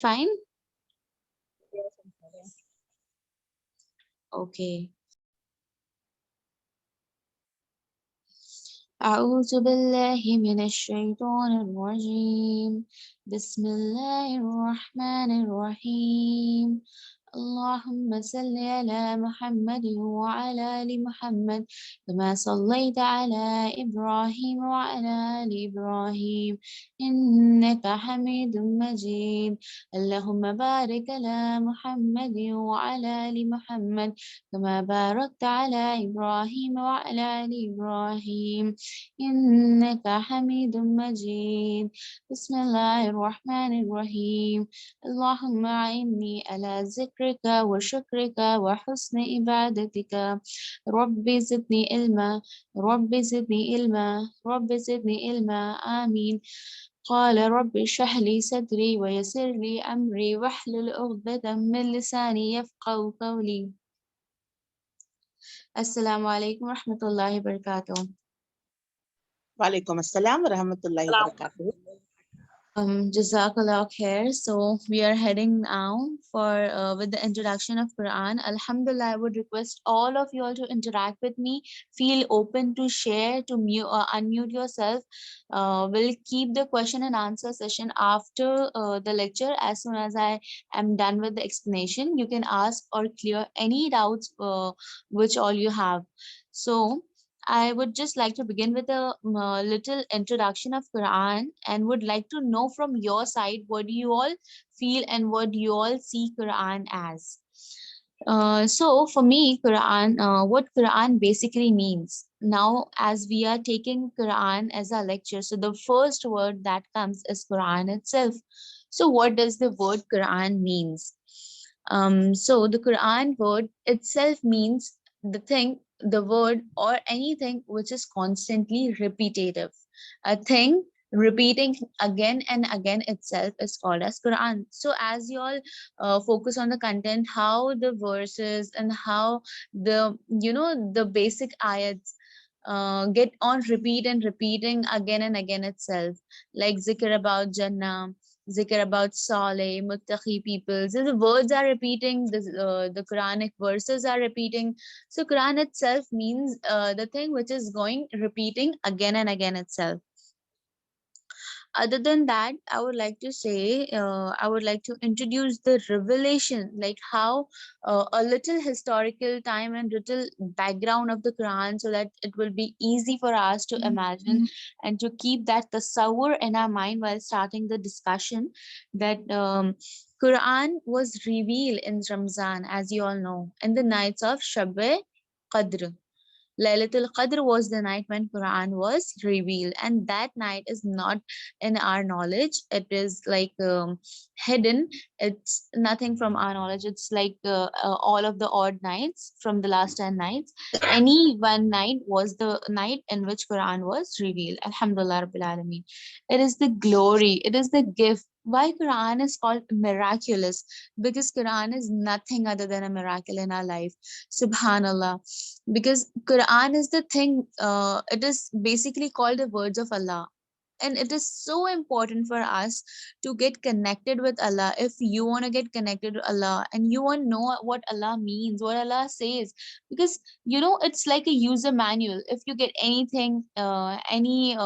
Fine? Yes, I'm fine. Okay. أعوذ بالله من الشيطان الرجيم. بسم الله الرحمن الرحيم. اللهم صل على محمد وعلى آل محمد كما صليت على إبراهيم وعلى آل إبراهيم إنك حميد مجيد. اللهم بارك على محمد وعلى آل محمد كما باركت على إبراهيم وعلى آل إبراهيم إنك حميد مجيد. بسم الله الرحمن الرحيم. اللهم أعني على ذكرك وشكرك وحسن عبادتك. رب زدني علما. رب زدني علما. رب زدني علما. آمين. قال رب اشرح لي صدري ويسر لي أمري واحلل عقدة من لساني يفقهوا قولي. السلام عليكم ورحمة الله وبركاته. Walaikum assalam wa rahmatullahi wa barakatuh. Jazakallah khair. So we are heading now for with the introduction of Quran. Alhamdulillah, I would request all of you all to interact with me. Feel open to share, to unmute yourself. We'll keep the question and answer session after the lecture. As soon as I am done with the explanation, you can ask or clear any doubts which all you have. So I would just like to begin with a little introduction of Quran and would like to know from your side what do you all feel and what you all see Quran as. So for me, Quran, what Quran basically means. Now, as we are taking Quran as a lecture, so the first word that comes is Quran itself. So what does the word Quran means? So the Quran word itself means the thing, the word, or anything which is constantly repetitive. A thing repeating again and again itself is called as Quran. So as you all focus on the content, how the verses and how the the basic ayats get on repeat and repeating again and again itself, like zikr about Jannah, zikr about Saleh, Muttaqi people. So the words are repeating, the Quranic verses are repeating. So Quran itself means the thing which is going repeating again and again itself. Other than that, I would like to say, I would like to introduce the revelation, like how a little historical time and little background of the Quran, so that it will be easy for us to imagine and to keep that tasawwur in our mind while starting the discussion. That Quran was revealed in Ramzan, as you all know, in the nights of Shab-e Qadr. Laylatul Qadr was the night when Quran was revealed, and that night is not in our knowledge. It is like hidden. It's nothing from our knowledge. It's like all of the odd nights from the last 10 nights. Any one night was the night in which Quran was revealed. Alhamdulillah Rabbil Alameen. It is the glory. It is the gift. Why Quran is called miraculous? Because Quran is nothing other than a miracle in our life. Subhanallah, because Quran is the thing, it is basically called the words of Allah, and it is so important for us to get connected with Allah. If you want to get connected to Allah and you want to know what Allah means, what Allah says, because it's like a user manual. If you get anything, any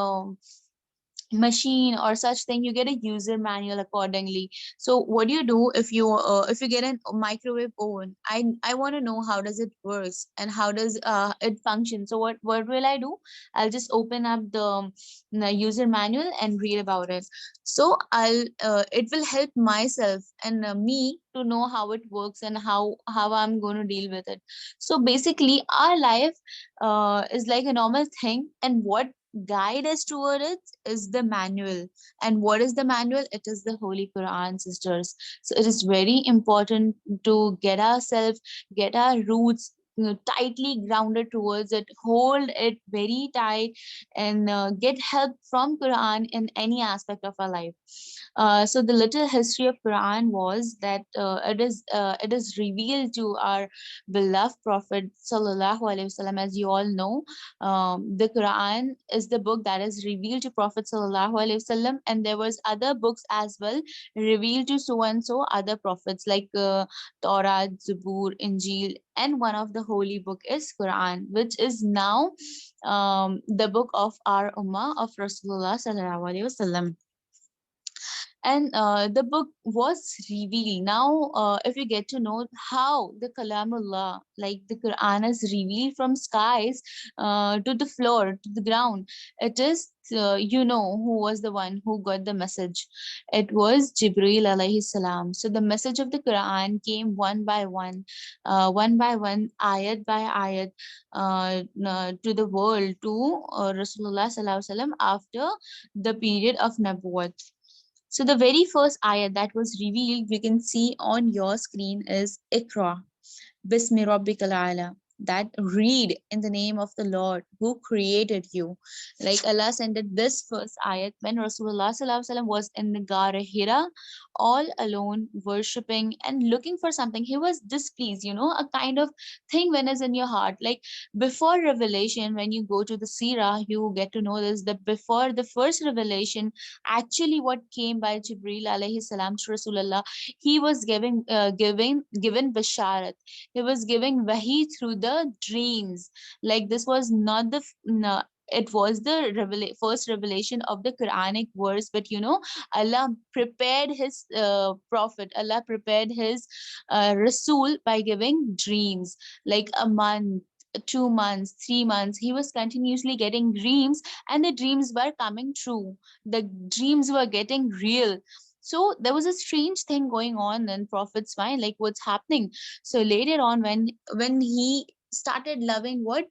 machine or such thing, you get a user manual accordingly. So what do you do if you get a microwave oven? I want to know how does it works and how does it function. So what will I do? I'll just open up the user manual and read about it. So I'll it will help myself and me to know how it works and how I'm going to deal with it. So basically our life is like a normal thing, and what guide us toward it is the manual. And what is the manual? It is the Holy Quran, sisters. So it is very important to get ourselves, get our roots, tightly grounded towards it, hold it very tight, and get help from Quran in any aspect of our life. So the little history of Quran was that it is revealed to our beloved Prophet Sallallahu Alaihi Wasallam. As you all know, the Quran is the book that is revealed to Prophet Sallallahu Alaihi Wasallam, and there was other books as well revealed to so and so other prophets like Torah, Zabur, Injil, and one of the holy book is Quran, which is now the book of our Ummah of Rasulullah Sallallahu Alaihi Wasallam. And the book was revealed. Now if you get to know how the Kalamullah, like the Quran, is revealed from skies to the floor, to the ground, it is you know who was the one who got the message. It was Jibreel alayhi salam. So the message of the Quran came one by one, ayat by ayat, to the world, to Rasulullah sallallahu alaihi wasallam after the period of Nabuwat. So the very first ayat that was revealed, you can see on your screen, is Iqra, Bismi Rabbikal A'la. That read in the name of the Lord who created you. Like Allah sent it this first ayat when Rasulullah Sallallahu Alaihi Wasallam was in the Gar Hira, all alone, worshipping and looking for something. He was displeased, a kind of thing when is in your heart. Like before revelation, when you go to the Sirah, you get to know this, that before the first revelation, actually what came by Jibreel alayhi salam to Rasulullah, he was given basharat. He was giving wahi through the dreams. Like this was not the no, it was the first revelation of the Quranic verse, but Allah prepared his prophet, Allah prepared his Rasul by giving dreams, like a month, 2 months, 3 months. He was continuously getting dreams, and the dreams were coming true. The dreams were getting real. So there was a strange thing going on in Prophet's mind, like what's happening. So later on, when he started loving what,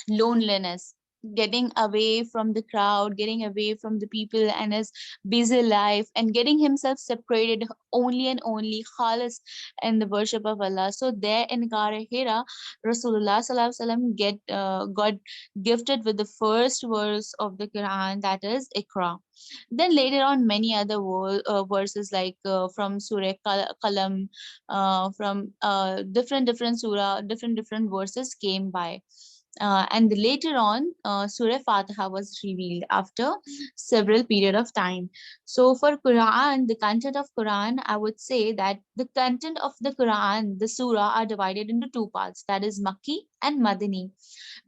loneliness, getting away from the crowd, getting away from the people and his busy life, and getting himself separated only and only khalis in the worship of Allah. So there in Gara Hira, Rasulullah Sallallahu Alaihi Wasallam got gifted with the first verse of the Quran, that is Iqra. Then later on, many other verses like from Surah Qalam, from different surah, different verses came by. And later on, Surah Fatiha was revealed after several period of time. So for Quran, the content of Quran, I would say that the content of the Quran, the surah, are divided into two parts, that is Makki and Madani.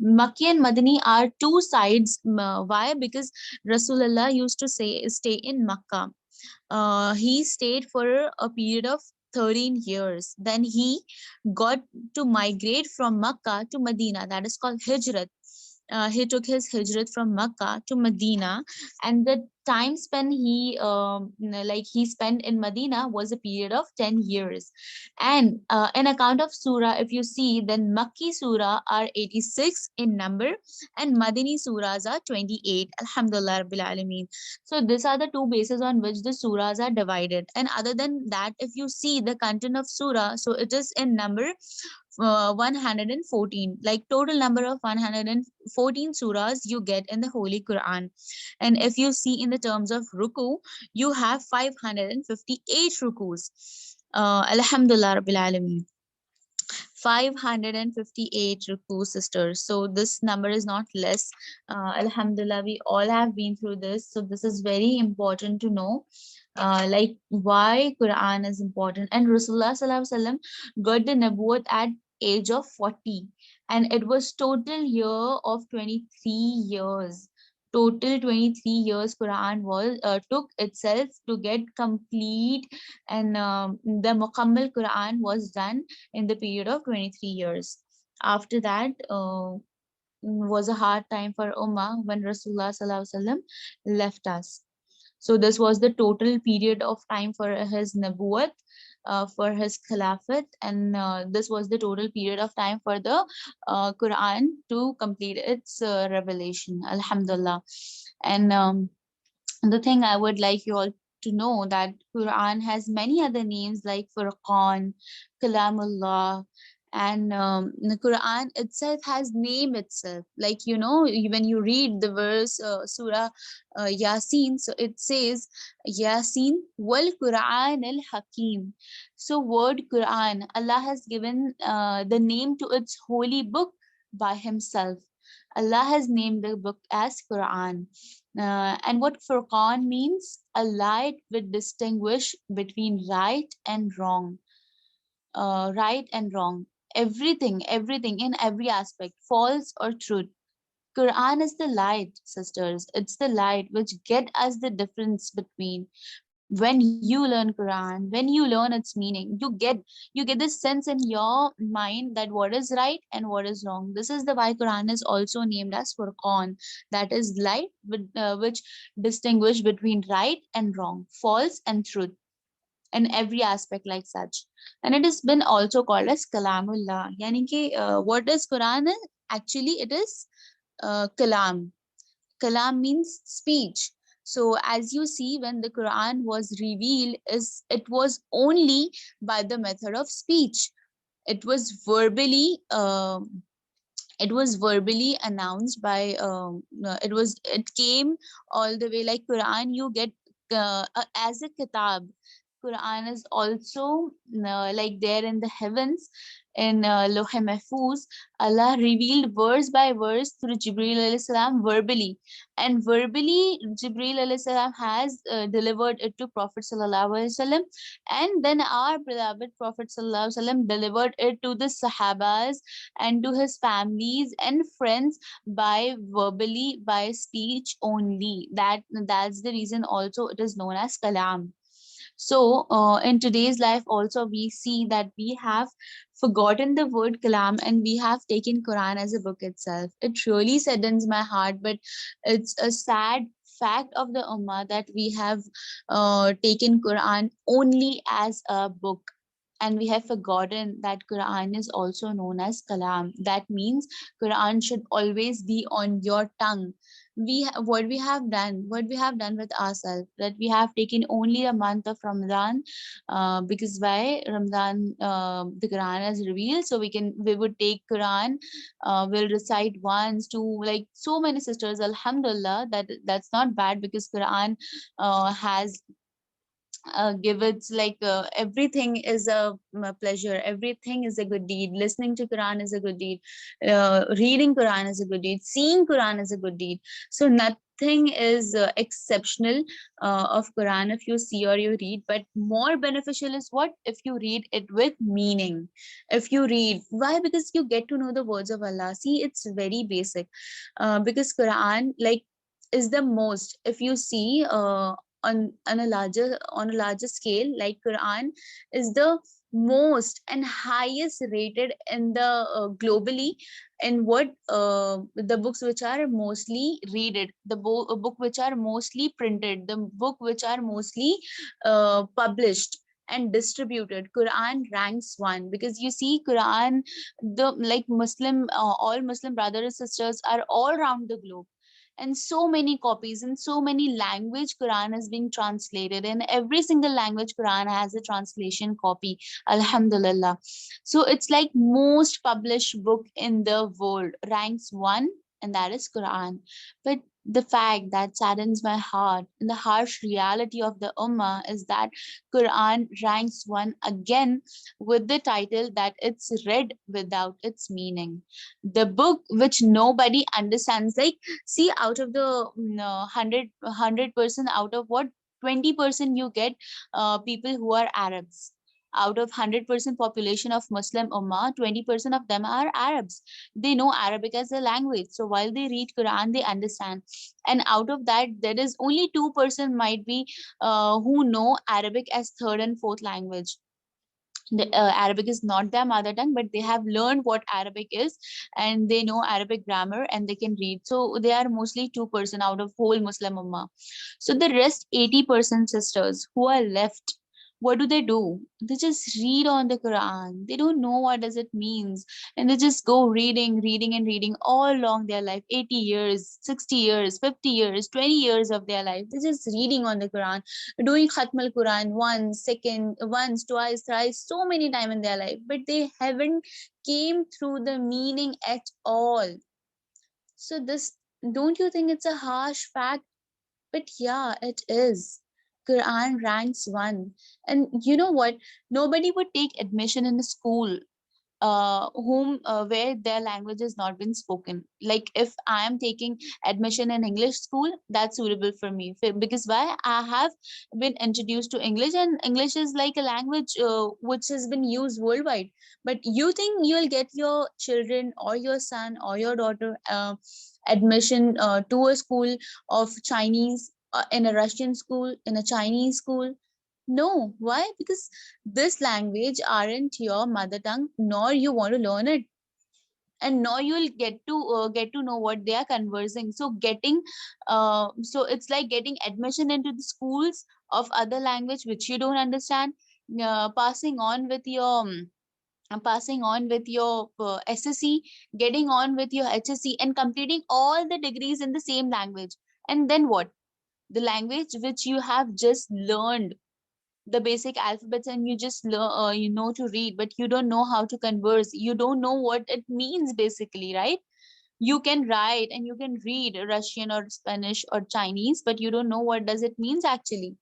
Makki and Madani are two sides. Why? Because Rasulullah used to stay in Makkah. He stayed for a period of 13 years. Then he got to migrate from Makkah to Medina. That is called Hijrat. He took his Hijrat from Makkah to Medina, and the time spent he spent in Medina was a period of 10 years. And an account of surah, if you see, then Makki surah are 86 in number, and Madini surahs are 28. Alhamdulillah Rabbil Alameen. So these are the two bases on which the surahs are divided. And other than that, if you see the content of surah, so it is in number 114, like total number of 114 surahs you get in the Holy Quran. And if you see in the terms of ruku, you have 558 rukus. Alhamdulillah Rabbil Alameen. 558 ruku, sisters. So this number is not less. Alhamdulillah, we all have been through this. So this is very important to know. Like why Quran is important. And Rasulullah Sallallahu Alaihi Wasallam got the Nabuwat at age of 40, and it was total year of 23 years. Total 23 years Quran was took itself to get complete, and the Mukammal Quran was done in the period of 23 years. After that, was a hard time for Ummah when Rasulullah Sallallahu Alaihi Wasallam left us. So this was the total period of time for his Nabuwat, for his Khilafat, and this was the total period of time for the Quran to complete its revelation. Alhamdulillah. And the thing I would like you all to know, that Quran has many other names like Furqan, Kalamullah, And the Quran itself has name itself. Like, when you read the verse, Surah Yasin, so it says Yasin wal Quran al Hakim. So word Quran, Allah has given the name to its holy book by Himself. Allah has named the book as Quran. And what Furqan means, a light which distinguish between right and wrong, everything in every aspect, false or truth. Quran is the light, sisters. It's the light which get us the difference between. When you learn Quran, when you learn its meaning, you get this sense in your mind that what is right and what is wrong. This is the why Quran is also named as Furqan, that is light which distinguish between right and wrong, false and truth, in every aspect like such. And it has been also called as Kalamullah. Yani ki, what is Quran? Actually, it is Kalam. Kalam means speech. So as you see, when the Quran was revealed, it was only by the method of speech. It was verbally announced by it came all the way. Like Quran you get as a kitab. Quran is also like there in the heavens, in Loh Mahfuz. Allah revealed verse by verse through Jibreel alayhi salam verbally, and verbally Jibreel alayhi salam has delivered it to Prophet sallallahu alaihi wasallam, and then our beloved Prophet sallallahu alaihi wasallam delivered it to the Sahabas and to his families and friends by verbally, by speech only. That's the reason also it is known as Kalam. So, in today's life, also we see that we have forgotten the word kalam and we have taken Quran as a book itself. It really saddens my heart, but it's a sad fact of the ummah that we have taken Quran only as a book, and we have forgotten that Quran is also known as kalam. That means Quran should always be on your tongue. What we have done with ourselves, that we have taken only a month of Ramadan, because why Ramadan, the Quran is revealed, so we would take Quran, we'll recite once, two, like so many sisters, alhamdulillah, that's not bad, because Quran has give it's like everything is a pleasure, everything is a good deed. Listening to Quran is a good deed, reading Quran is a good deed, seeing Quran is a good deed. So nothing is exceptional of Quran if you see or you read, but more beneficial is what if you read it with meaning. If you read, why? Because you get to know the words of Allah. See, it's very basic, because Quran, like, is the most, if you see on a larger scale, like Quran is the most and highest rated in the globally, in what the books which are mostly readed, the book which are mostly printed, the book which are mostly published and distributed. Quran ranks one, because you see Quran, the like Muslim, all Muslim brothers and sisters are all around the globe, and so many copies in so many language Quran is being translated. In every single language Quran has a translation copy, alhamdulillah. So it's like most published book in the world, ranks one, and that is Quran. But the fact that saddens my heart and the harsh reality of the ummah is that Quran ranks one again, with the title that it's read without its meaning. The book which nobody understands. Like, see, out of the 100% out of what 20% you get people who are Arabs. Out of 100% population of Muslim Ummah, 20% of them are Arabs. They know Arabic as a language. So while they read Quran, they understand. And out of that, there is only 2% might be who know Arabic as third and fourth language. Arabic is not their mother tongue, but they have learned what Arabic is, and they know Arabic grammar and they can read. So they are mostly 2% out of whole Muslim Ummah. So the rest 80% sisters who are left, what do? They just read on the Quran. They don't know what does it means, and they just go reading and reading all along their life, 80 years, 60 years, 50 years, 20 years of their life. They're just reading on the Quran, doing Khatm al Quran once, second, once, twice, thrice, so many times in their life, but they haven't came through the meaning at all. So this, don't you think it's a harsh fact? But yeah, it is. Quran ranks one. And you know what? Nobody would take admission in a school whom where their language has not been spoken. Like if I am taking admission in English school, that's suitable for me. Because why? I have been introduced to English, and English is like a language which has been used worldwide. But you think you'll get your children or your son or your daughter admission to a school of Chinese, in a Russian school, in a Chinese school? No. Why? Because this language aren't your mother tongue, nor you want to learn it, and nor you'll get to know what they are conversing. So so it's like getting admission into the schools of other language which you don't understand, passing on with your passing on with your SSC, getting on with your HSC, and completing all the degrees in the same language. And then what? The language which you have just learned the basic alphabets, and you just learn, you know to read, but you don't know how to converse. You don't know what it means basically, right? You can write and you can read Russian or Spanish or Chinese, but you don't know what does it means actually.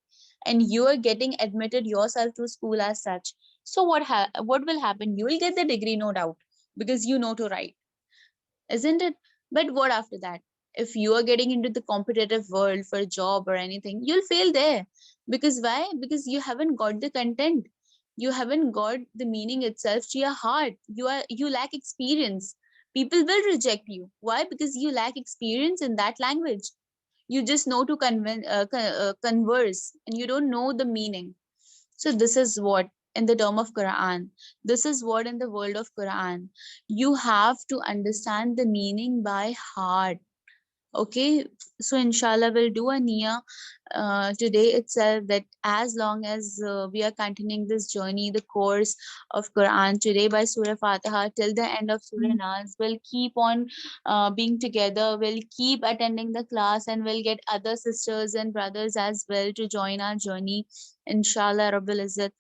And you are getting admitted yourself to school as such. So what will happen? You will get the degree, no doubt, because you know to write, isn't it? But what after that? If you are getting into the competitive world for a job or anything, you'll fail there. Because why? Because you haven't got the content. You haven't got the meaning itself to your heart. You lack experience. People will reject you. Why? Because you lack experience in that language. You just know to converse, and you don't know the meaning. So this is what in the term of Quran. This is what in the world of Quran. You have to understand the meaning by heart. Okay, so inshallah we'll do a niya today itself, that as long as we are continuing this journey, the course of Quran today by Surah Fatiha till the end of Surah Nas, we'll keep on being together, we'll keep attending the class, and we'll get other sisters and brothers as well to join our journey, inshallah Rabbil Izzat.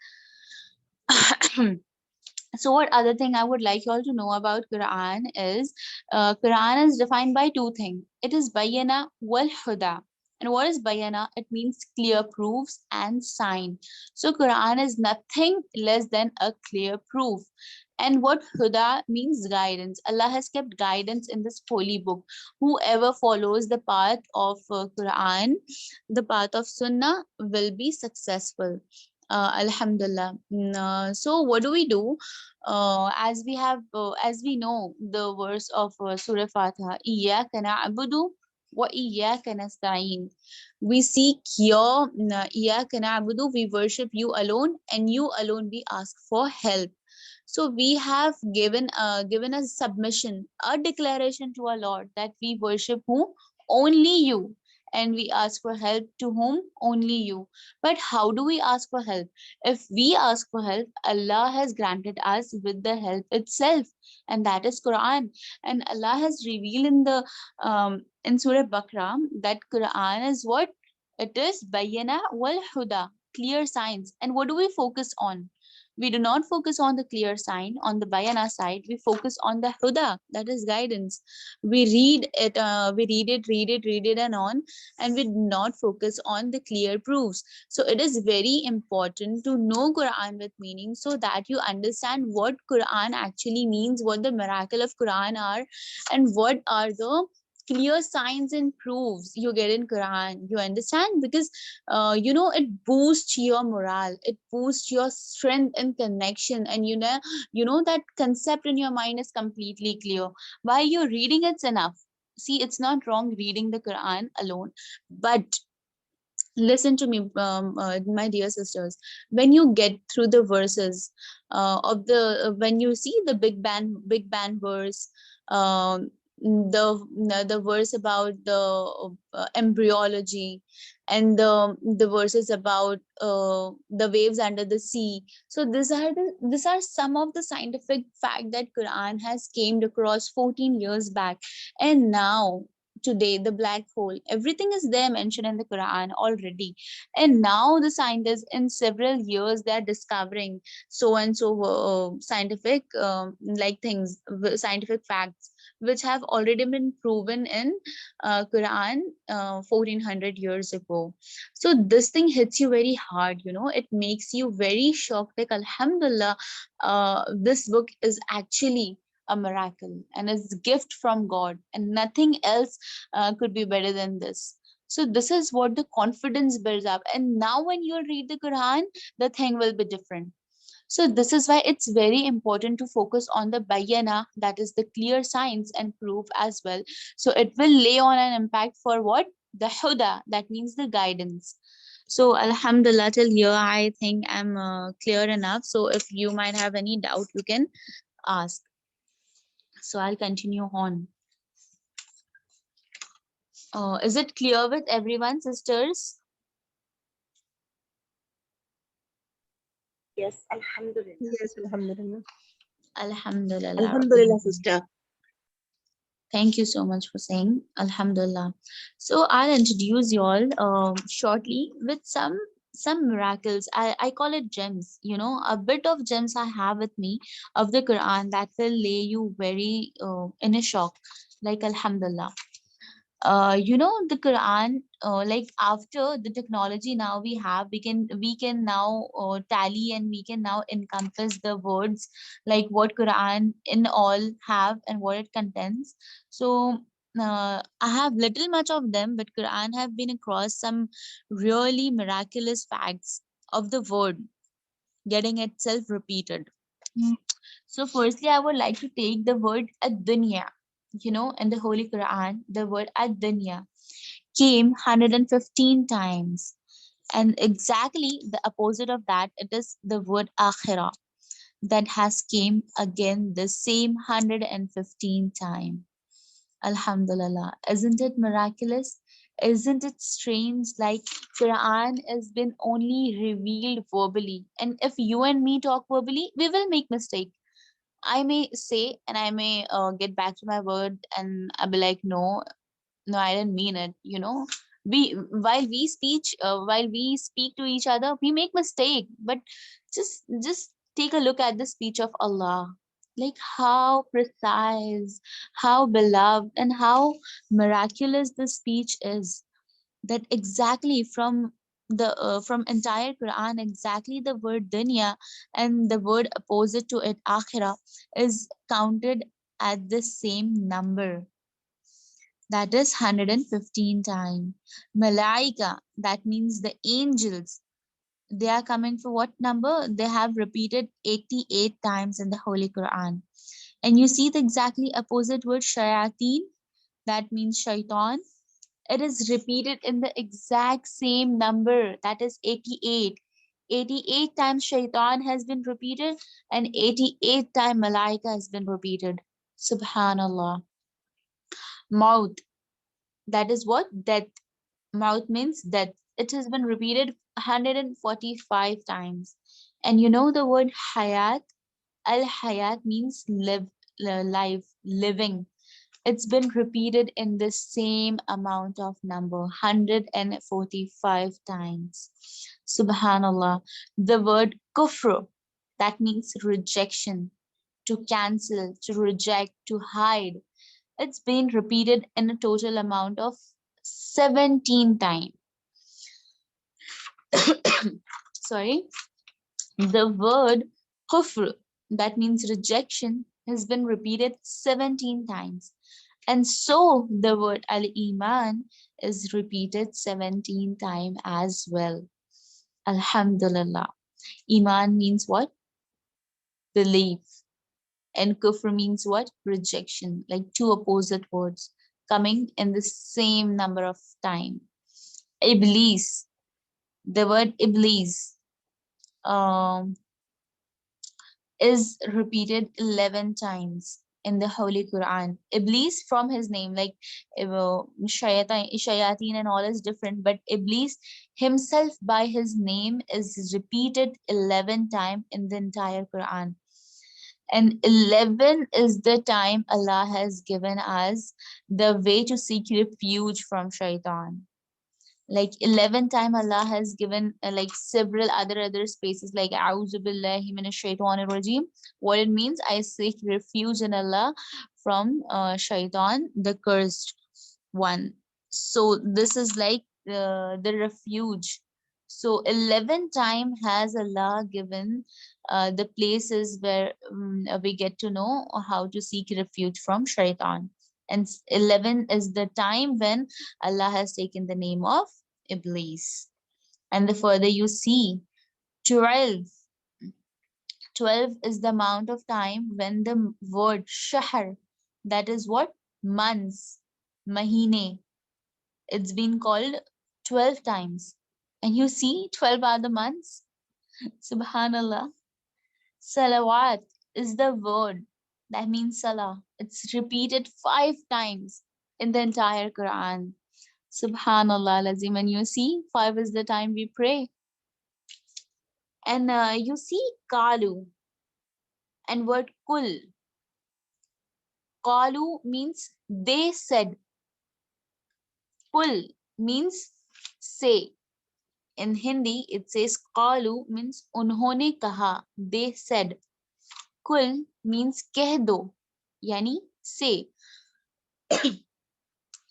So what other thing I would like you all to know about Quran is, Quran is defined by two things. It is bayana wal huda. And what is bayana? It means clear proofs and sign. So Quran is nothing less than a clear proof. And what huda means? Guidance. Allah has kept guidance in this holy book. Whoever follows the path of Quran, the path of Sunnah, will be successful. Alhamdulillah. So what do we do? As we know the verse of Surah Fatiha, Iyyaka na'budu wa iyyaka nasta'in. We seek your Iyyaka na'budu, we worship you alone, and you alone we ask for help. So we have given a submission, a declaration to our Lord that we worship who? Only you. And we ask for help to whom? Only you. But how do we ask for help? If we ask for help, Allah has granted us with the help itself, and that is Quran. And Allah has revealed in Surah Baqarah that Quran is what? It is Bayyana wal Huda, clear signs. And what do we focus on? We do not focus on the clear sign on the Bayana side. We focus on the Huda, that is guidance. We read it, and on, and we do not focus on the clear proofs. So it is very important to know Quran with meaning, so that you understand what Quran actually means, what the miracle of Quran are, and what are the clear signs and proofs you get in Quran. You understand? Because it boosts your morale, it boosts your strength and connection, and you know that concept in your mind is completely clear. While you're reading, it's enough. See, it's not wrong reading the Quran alone, but listen to me, my dear sisters. When you get through the verses of the when you see the big bang verse, the verse about the embryology, and the verses about the waves under the sea. So these are some of the scientific fact that Quran has came across 14 years back, and now today the black hole, everything is there mentioned in the Quran already. And now the scientists in several years they are discovering so and so scientific like things, scientific facts which have already been proven in Quran 1400 years ago. So this thing hits you very hard, you know, it makes you very shocked, like Alhamdulillah, this book is actually a miracle and it's gift from God, and nothing else could be better than this. So this is what the confidence builds up, and now when you read the Quran, the thing will be different. So this is why it's very important to focus on the bayana, that is the clear signs and proof as well. So it will lay on an impact for what? The huda, that means the guidance. So Alhamdulillah, till here I think I'm clear enough. So if you might have any doubt, you can ask. So I'll continue on. Is it clear with everyone, sisters? Yes, Alhamdulillah. Yes, Alhamdulillah. Alhamdulillah. Alhamdulillah, sister. Thank you so much for saying Alhamdulillah. So I'll introduce you all shortly with some miracles. I call it gems, you know, a bit of gems I have with me of the Quran that will lay you very in a shock. Like Alhamdulillah. You know, the Quran, like after the technology now we have, we can now tally, and we can now encompass the words like what Quran in all have and what it contains. So I have little much of them, but Quran have been across some really miraculous facts of the word getting itself repeated. So firstly, I would like to take the word ad-dunya. You know, in the Holy Quran, the word ad-dunya came 115 times. And exactly the opposite of that, it is the word akhirah that has came again the same 115 time. Alhamdulillah. Isn't it miraculous? Isn't it strange? Like Quran has been only revealed verbally. And if you and me talk verbally, we will make mistake. I may say and I may get back to my word and I'll be like, no, no, I didn't mean it. You know, while we speak to each other, we make mistake. But just take a look at the speech of Allah. Like how precise, how beloved, and how miraculous the speech is, that exactly from entire Quran, exactly the word dunya and the word opposite to it, akhirah, is counted at the same number. That is 115 times. Malaika, that means the angels, they are coming for what number? They have repeated 88 times in the Holy Quran. And you see the exactly opposite word shayateen, that means shaitan. It is repeated in the exact same number, that is 88. 88 times shaitan has been repeated, and 88 times malaika has been repeated. Subhanallah. Maut, that is what? Death. Maut means death. It has been repeated 145 times. And you know the word hayat? Al hayat means live, life, living. It's been repeated in the same amount of number, 145 times. Subhanallah. The word kufr, that means rejection, to cancel, to reject, to hide. It's been repeated in a total amount of 17 times. Sorry. The word kufr, that means rejection, has been repeated 17 times. And so the word al-Iman is repeated 17 times as well. Alhamdulillah. Iman means what? Belief. And kufr means what? Rejection. Like two opposite words coming in the same number of time. Iblis. The word Iblis is repeated 11 times. in the Holy Quran. Iblis from his name, like shayateen and all is different, but Iblis himself by his name is repeated 11 times in the entire Quran. And 11 is the time Allah has given us the way to seek refuge from shaitan. Like 11 time Allah has given like several other spaces, like a'udhu billahi minash shaitanir rajim. What it means, I seek refuge in Allah from shaitan, the cursed one. So this is like the refuge. So 11 time has Allah given the places where we get to know how to seek refuge from shaitan. And 11 is the time when Allah has taken the name of Iblis. And the further you see, 12, 12 is the amount of time when the word shahr, that is what? Months, mahine, it's been called 12 times. And you see, 12 are the months. Subhanallah. Salawat is the word that means salah. It's repeated 5 times in the entire Quran. Subhanallah lazim. And you see, 5 is the time we pray. And you see, kalu and word kul. Kalu means they said. Kul means say. In Hindi, it says kalu means unhone kaha, they said. Kul means keh do, yani say.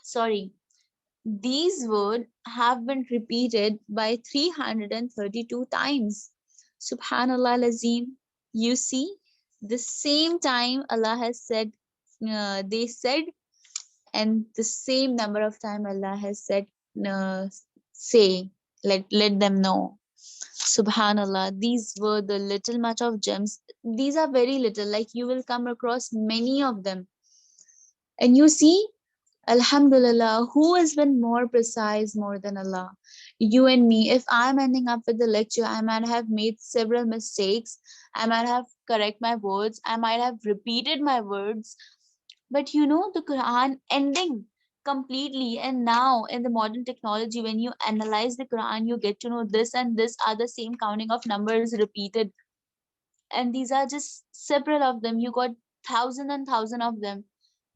Sorry. These words have been repeated by 332 times. Subhanallah lazim. You see, the same time Allah has said, they said, and the same number of time Allah has said, say, let them know. Subhanallah, these were the little much of gems. These are very little, like you will come across many of them. And you see, Alhamdulillah, who has been more precise more than Allah? You and me. If I'm ending up with the lecture, I might have made several mistakes. I might have correct my words. I might have repeated my words. But you know, the Quran ending completely. And now in the modern technology, when you analyze the Quran, you get to know this and this are the same counting of numbers repeated. And these are just several of them. You got thousand and thousand of them.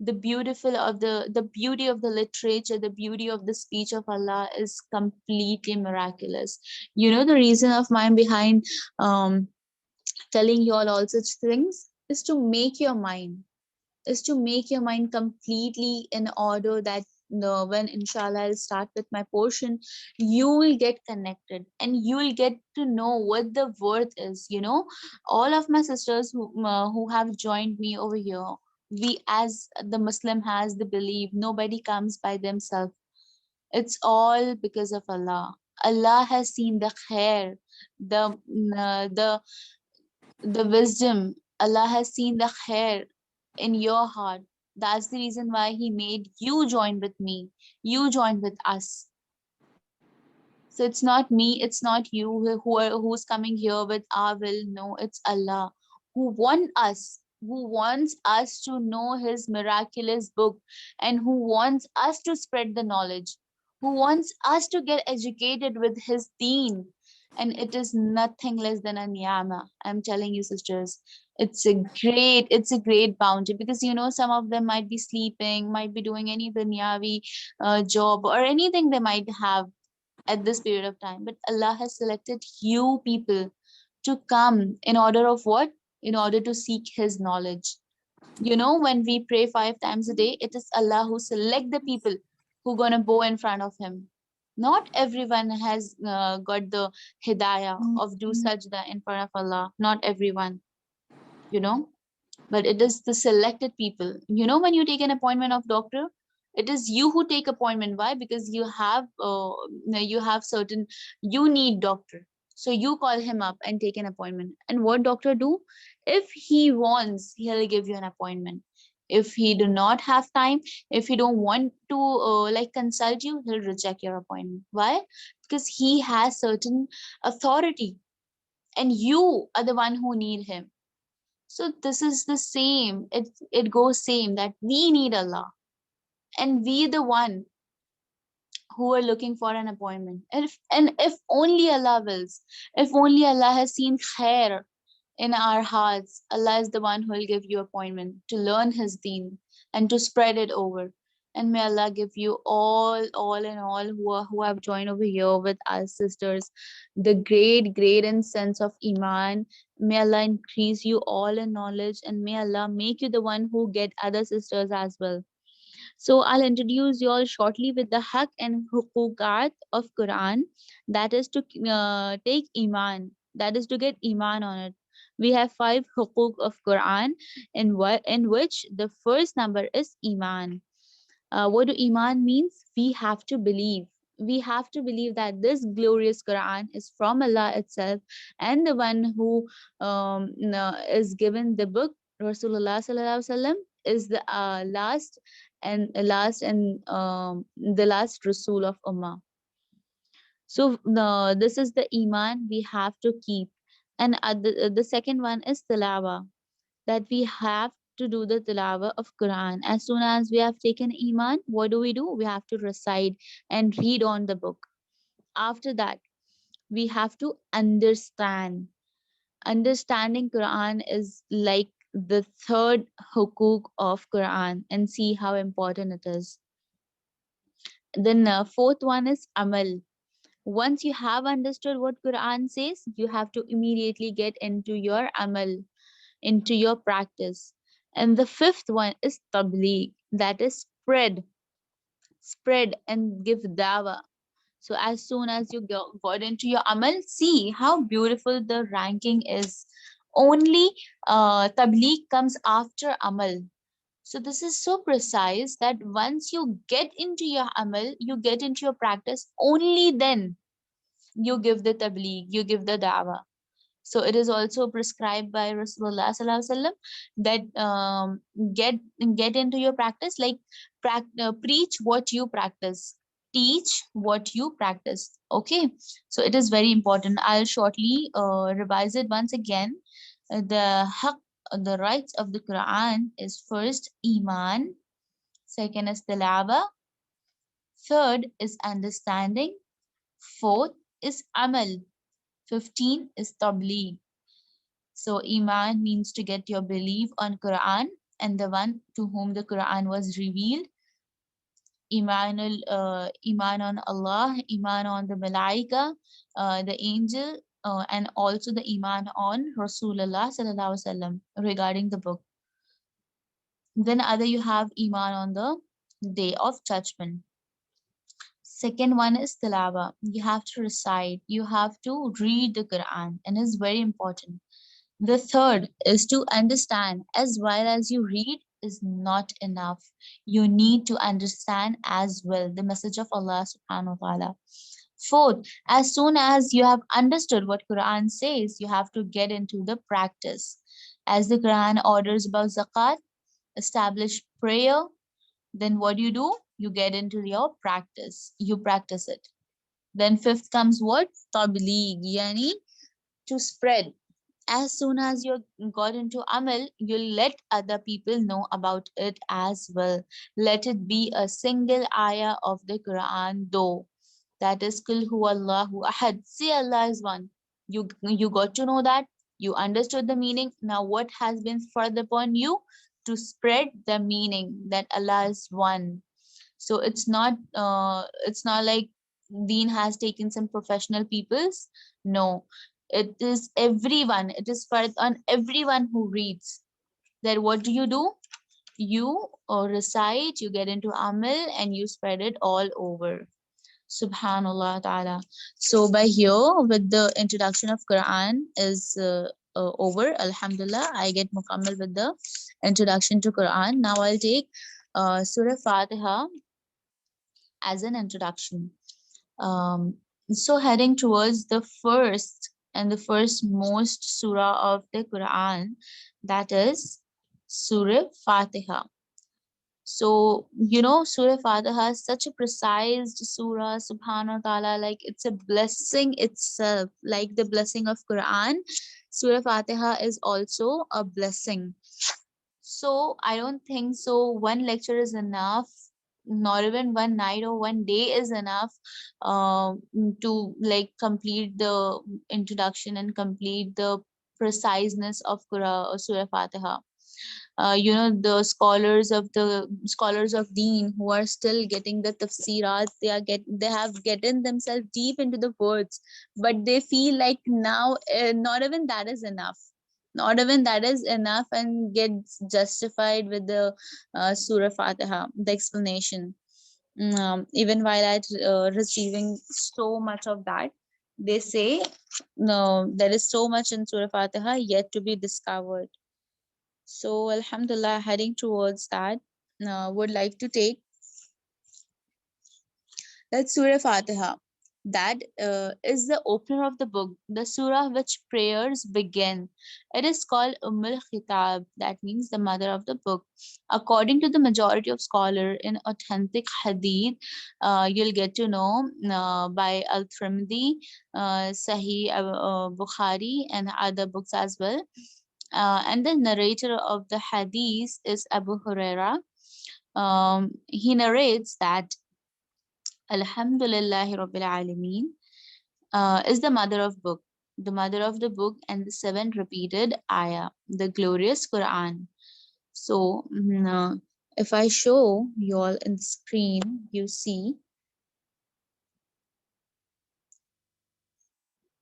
The beautiful of the beauty of the literature, the beauty of the speech of Allah is completely miraculous. You know, the reason of mine behind telling you all such things is to make your mind, is to make your mind completely in order that when inshallah I'll start with my portion, you will get connected and you will get to know what the worth is. You know, all of my sisters who have joined me over here, we as the Muslim has the belief nobody comes by themselves. It's all because of Allah. Allah has seen the khair, the the wisdom. Allah has seen the khair in your heart. That's the reason why He made you join with me. You join with us. So it's not me, it's not you who's coming here with our will. No, it's Allah who wants us to know His miraculous book, and who wants us to spread the knowledge, who wants us to get educated with His deen. And it is nothing less than a niyama. I'm telling you, sisters, it's a great bounty, because you know some of them might be sleeping, might be doing any dunyavi job or anything they might have at this period of time. But Allah has selected you people to come in order of what? In order to seek His knowledge. You know, when we pray 5 times a day, it is Allah who select the people who gonna bow in front of Him. Not everyone has got the hidayah of do sajda in front of Allah. Not everyone, you know, but it is the selected people. You know, when you take an appointment of doctor, it is you who take appointment. Why? Because you have certain, you need doctor, so you call him up and take an appointment. And what doctor do? If he wants, he'll give you an appointment. If he do not have time, if he don't want to like consult you, he'll reject your appointment. Why? Because he has certain authority, and you are the one who need him. So this is the same. It goes same that we need Allah, and we the one who are looking for an appointment. And if only Allah wills, if only Allah has seen khair in our hearts, Allah is the one who will give you appointment to learn His deen and to spread it over. And may Allah give you all and all who have joined over here with us sisters, the great and sense of iman. May Allah increase you all in knowledge, and may Allah make you the one who get other sisters as well. So I'll introduce you all shortly with the haq and huquqat of Quran. That is to take iman. That is to get iman on it. We have 5 huquq of Quran, in which the first number is iman. What do iman means? We have to believe. We have to believe that this glorious Quran is from Allah itself, and the one who is given the book, Rasulullah Sallallahu Alaihi Wasallam, is the the last Rasul of Ummah. So this is the iman we have to keep. And the second one is tilawa, that we have to do the tilawa of Quran. As soon as we have taken iman, what do? We have to recite and read on the book. After that, we have to understand. Understanding Quran is like the third hukuk of Quran, and see how important it is. Then fourth one is amal. Once you have understood what Quran says, you have to immediately get into your amal, into your practice. And the fifth one is tabligh, that is spread and give dawa. So as soon as you got into your amal, see how beautiful the ranking is. Only tabligh comes after amal. So this is so precise that once you get into your amal, you get into your practice, only then you give the tabligh, you give the da'wah. So it is also prescribed by Rasulullah Sallallahu Alaihi Wasallam that get get into your practice, like preach what you practice, teach what you practice. Okay, so it is very important. I'll shortly revise it once again. The haq, the rights of the Quran is first iman, second is tilawa, third is understanding, fourth is amal, 15 is tabligh. So iman means to get your belief on Quran and the one to whom the Quran was revealed. Iman on Allah, iman on the malaika, the angel, and also the iman on Rasulullah Sallallahu Alaihi Wasallam regarding the book. Then other you have iman on the day of judgment. Second one is tilawa. You have to recite, you have to read the Quran, and it's very important. The third is to understand. As well as you read is not enough. You need to understand as well the message of Allah subhanahu wa ta'ala. Fourth, as soon as you have understood what Quran says, you have to get into the practice. As the Quran orders about zakat, establish prayer, then what do? You get into your practice. You practice it. Then fifth comes what? Tabligh, yani to spread. As soon as you got into amal, you'll let other people know about it as well. Let it be a single ayah of the Quran though. That is Kul Huwallahu Ahad. See, Allah is one. You got to know that. You understood the meaning. Now what has been further upon you? To spread the meaning that Allah is one. So it's not like Deen has taken some professional peoples. No, it is everyone. It is for on everyone who reads. That what do? You recite, you get into amal, and you spread it all over. Subhanallah ta'ala. So by here, with the introduction of Quran is over. Alhamdulillah, I get mukammal with the introduction to Quran. Now I'll take Surah Fatiha as an introduction. So heading towards the first and the first most surah of the Quran, that is Surah Fatiha. So, Surah Fatiha is such a precise surah, subhanahu wa ta'ala, like it's a blessing itself, like the blessing of Quran. Surah Fatiha is also a blessing. So I don't think so. One lecture is enough. Not even one night or one day is enough to like complete the introduction and complete the preciseness of Surah Fatiha. The scholars of Deen who are still getting the tafsirat, they have gotten themselves deep into the words, but they feel like now not even that is enough. Not even that is enough and gets justified with the Surah Fatiha, the explanation. Even while I receiving so much of that, they say no, there is so much in Surah Fatiha yet to be discovered. So, Alhamdulillah, heading towards that, would like to take that Surah Fatiha. That is the opener of the book, the surah which prayers begin. It is called Ummul Khitab, that means the mother of the book. According to the majority of scholar in authentic hadith, you'll get to know by Al-Tirmidhi, Sahih Bukhari, and other books as well. And the narrator of the hadith is Abu Huraira. He narrates that Alhamdulillahi Rabbil Alameen is the mother of book, the mother of the book, and the seven repeated ayah, the glorious Quran. So, if I show you all in the screen, you see,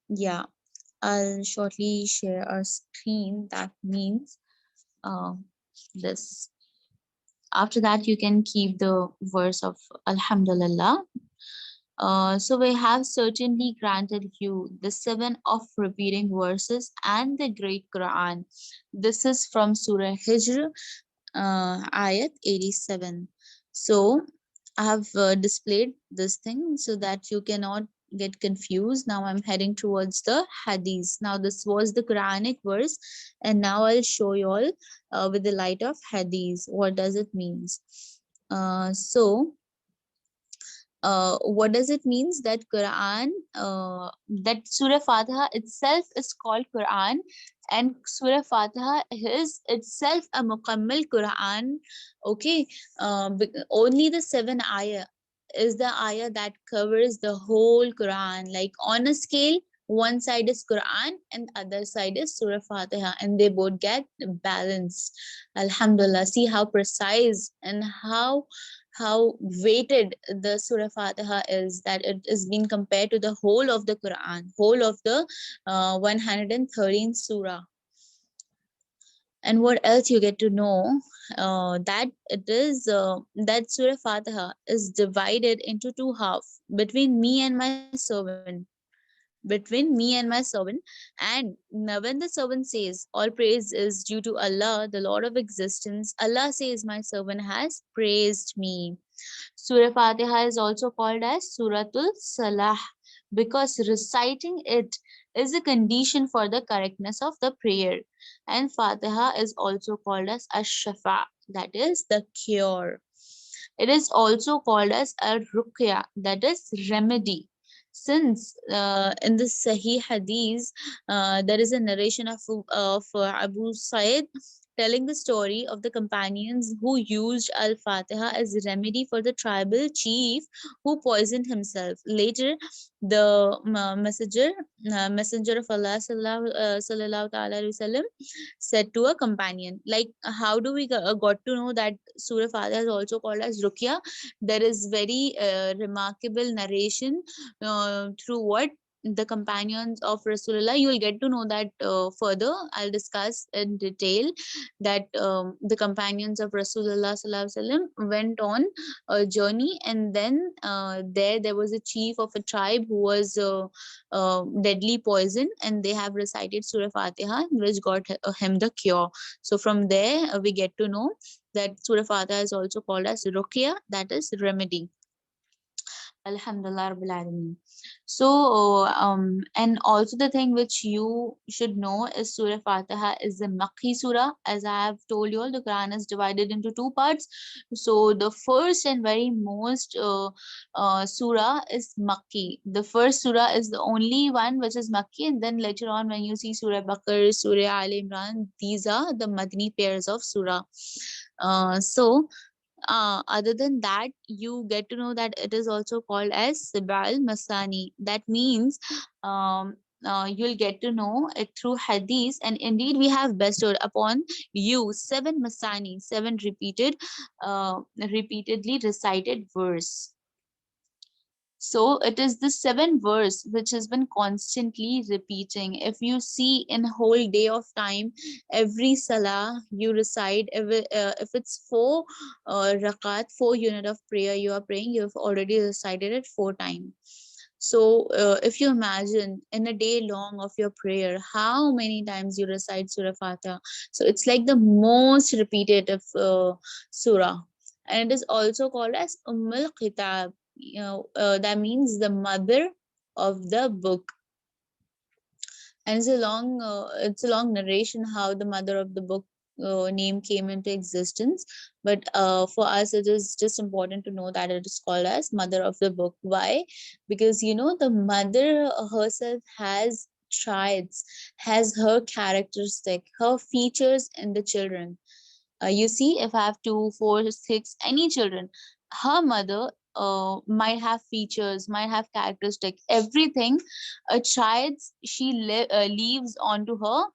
yeah, I'll shortly share our screen. That means uh, this. After that, you can keep the verse of Alhamdulillah. So we have certainly granted you the seven of repeating verses and the great Quran. This is from Surah Hijr, ayat 87. So I have displayed this thing so that you cannot get confused. Now I'm heading towards the hadith. Now this was the Quranic verse, and now I'll show you all with the light of hadith what does it means. So what does it means that Quran, that Surah Fatiha itself is called Quran, and Surah Fatiha is itself a Mukammal Quran. Okay, only the seven ayah is the ayah that covers the whole Quran. Like on a scale, one side is Quran and other side is Surah Fatiha, and they both get balanced. Alhamdulillah. See how precise and how weighted the Surah Fatiha is, that it is being compared to the whole of the Quran, whole of the 113 Surah. And what else you get to know, that it is that Surah Fatiha is divided into two halves between me and my servant. Between me and my servant. And when the servant says, all praise is due to Allah, the Lord of existence, Allah says, my servant has praised me. Surah Fatiha is also called as Suratul Salah because reciting it is a condition for the correctness of the prayer. And Fatiha is also called as Ash-Shafa, that is the cure. It is also called as a Ruqya, that is remedy. Since in the Sahih Hadith, there is a narration of Abu Sa'id telling the story of the companions who used Al Fatiha as a remedy for the tribal chief who poisoned himself. Later, the messenger of Allah sallallahu ta'ala alaihi wasallam said to a companion, like, how do we got to know that Surah Fatiha is also called as Ruqya? There is very remarkable narration through what the companions of Rasulullah. You will get to know that further. I'll discuss in detail that the companions of Rasulullah sallallahu alaihi wasallam went on a journey, and then there was a chief of a tribe who was deadly poison, and they have recited Surah Fatiha, which got him the cure. So from there, we get to know that Surah Fatiha is also called as Ruqya, that is remedy. Alhamdulillah Rabbil Alameen. So, and also the thing which you should know is Surah Fatiha is the Makki Surah. As I have told you all, the Quran is divided into two parts. So, the first and very most Surah is Makki. The first Surah is the only one which is Makki, and then later on, when you see Surah Baqarah, Surah Al Imran, these are the Madani pairs of Surah. So, other than that, you get to know that it is also called as Sibal Masani. That means you'll get to know it through hadith, and indeed we have bestowed upon you seven Masani, seven repeatedly recited verse. So it is the seven verse which has been constantly repeating. If you see in whole day of time, every salah you recite, if it's four rakat, 4 unit of prayer you are praying, you have already recited it 4 times. So if you imagine in a day long of your prayer, how many times you recite Surah Fatiha. So it's like the most repetitive surah. And it is also called as Ummul Kitab. That means the mother of the book. And it's a long narration how the mother of the book name came into existence. But for us, it is just important to know that it is called as mother of the book. Why? Because the mother herself has traits, has her characteristic, her features in the children. You see, if I have 2, 4, 6, any children, her mother might have features, might have characteristic, everything a child leaves onto her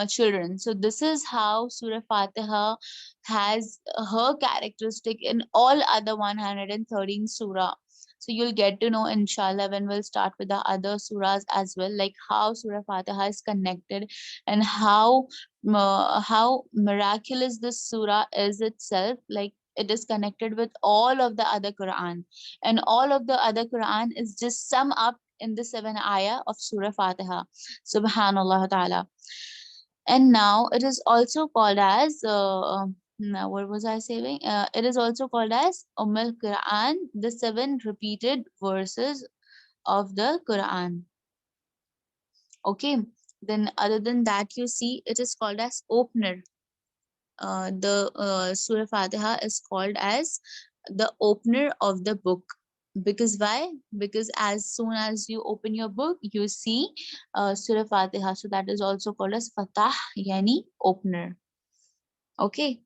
children. So this is how Surah Fatiha has her characteristic in all other 113 surah. So you'll get to know inshallah when we'll start with the other surahs as well, like how Surah Fatiha is connected and how miraculous this surah is itself. Like it is connected with all of the other Quran, and all of the other Quran is just sum up in the 7 ayah of Surah Fatiha. Subhanallah Ta'ala. And now it is also called as now what was I saying? It is also called as Quran, the seven repeated verses of the Quran. Okay. Then other than that, you see it is called as opener. The Surah Fatiha is called as the opener of the book. Because why? Because as soon as you open your book, you see Surah Fatiha. So that is also called as Fatah, yani opener. Okay.